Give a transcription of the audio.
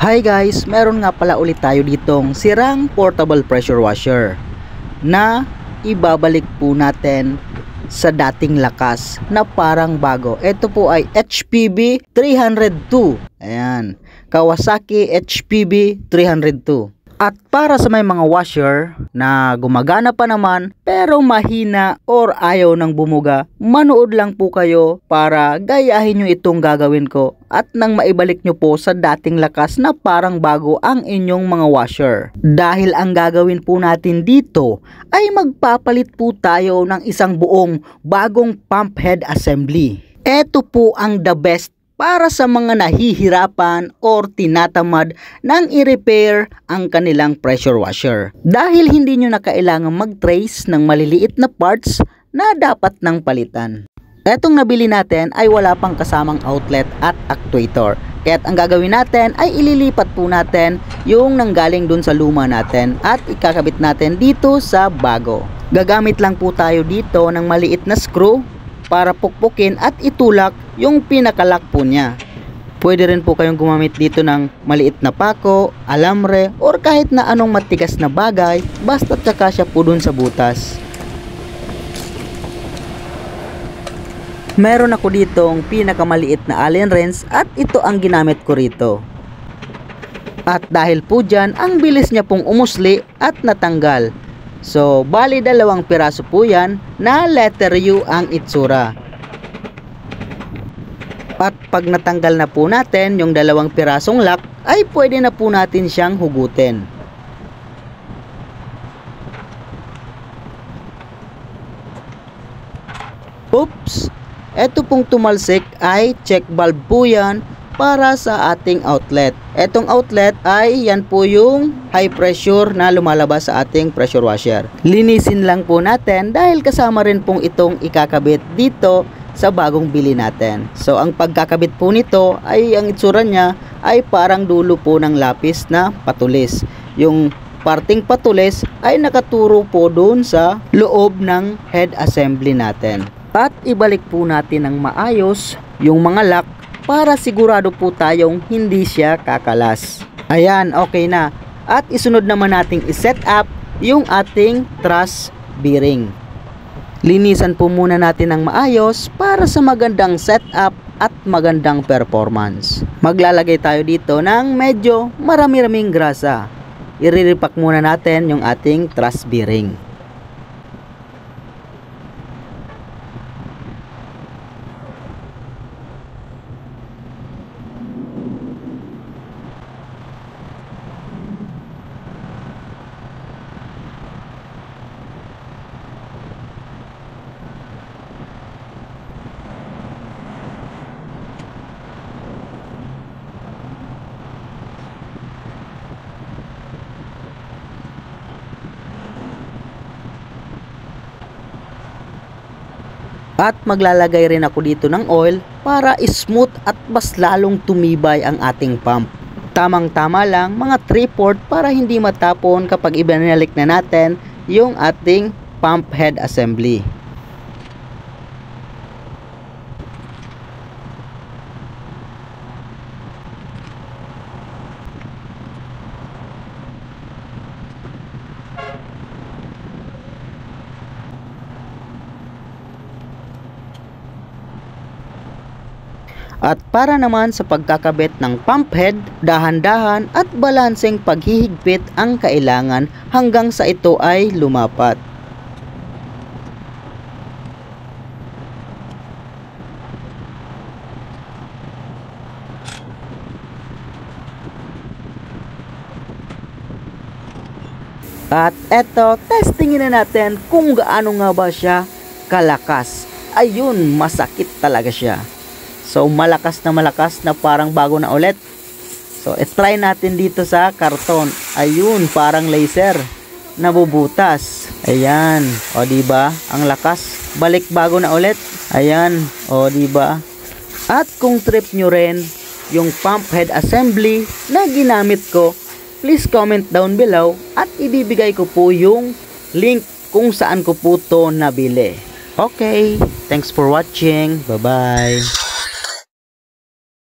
Hi guys, meron nga pala ulit tayo ditong sirang portable pressure washer na ibabalik po natin sa dating lakas na parang bago. Ito po ay HPB 302. Ayan, Kawasaki HPB 302. At para sa may mga washer na gumagana pa naman pero mahina or ayaw nang bumuga, manood lang po kayo para gayahin nyo itong gagawin ko at nang maibalik nyo po sa dating lakas na parang bago ang inyong mga washer. Dahil ang gagawin po natin dito ay magpapalit po tayo ng isang buong bagong pump head assembly. Ito po ang the best para sa mga nahihirapan or tinatamad nang i-repair ang kanilang pressure washer. Dahil hindi nyo na kailangan mag-trace ng maliliit na parts na dapat nang palitan. Etong nabili natin ay wala pang kasamang outlet at actuator. Kaya't ang gagawin natin ay ililipat po natin yung nanggaling dun sa luma natin at ikakabit natin dito sa bago. Gagamit lang po tayo dito ng maliit na screw para pukpukin at itulak yung pinakalock po niya. Pwede rin po kayong gumamit dito ng maliit na pako, alambre, or kahit na anong matigas na bagay, basta kakasya po dun sa butas. Meron ako ditong pinakamaliit na Allen wrench at ito ang ginamit ko rito. At dahil po dyan, ang bilis niya pong umusli at natanggal. So, bali 2 piraso po yan na letter U ang itsura. At pag natanggal na po natin yung 2 pirasong lock, ay pwede na po natin siyang hugutin. Oops! Ito pong tumalsik ay check valve po yan para sa ating outlet. Etong outlet ay yan po yung high pressure na lumalabas sa ating pressure washer. Linisin lang po natin dahil kasama rin pong itong ikakabit dito sa bagong bili natin. So ang pagkakabit po nito ay ang itsura niya ay parang dulo po ng lapis na patulis. Yung parting patulis ay nakaturo po doon sa loob ng head assembly natin. At ibalik po natin ng maayos yung mga lock para sigurado po tayong hindi siya kakalas. Ayan, okay na. At isunod naman nating i-set up yung ating truss bearing. Linisan po muna natin ng maayos para sa magandang setup at magandang performance. Maglalagay tayo dito ng medyo marami-raming grasa. I-repack muna natin yung ating truss bearing. At maglalagay rin ako dito ng oil para smooth at mas lalong tumibay ang ating pump. Tamang-tama lang, mga 3/4 para hindi matapon kapag ibinalik na natin yung ating pump head assembly. At para naman sa pagkakabit ng pump head, dahan-dahan at balanseng paghihigpit ang kailangan hanggang sa ito ay lumapat. At eto, testingin na natin kung gaano nga ba siya kalakas. Ayun, masakit talaga siya. So malakas na parang bago na ulit. So i-try natin dito sa karton. Ayun, parang laser. Nabubutas. Ayan, o diba? Ang lakas. Balik bago na ulit. Ayan, o diba? At kung trip nyo rin yung pump head assembly na ginamit ko, please comment down below at ibibigay ko po yung link kung saan ko po to nabili. Okay, thanks for watching. Bye-bye.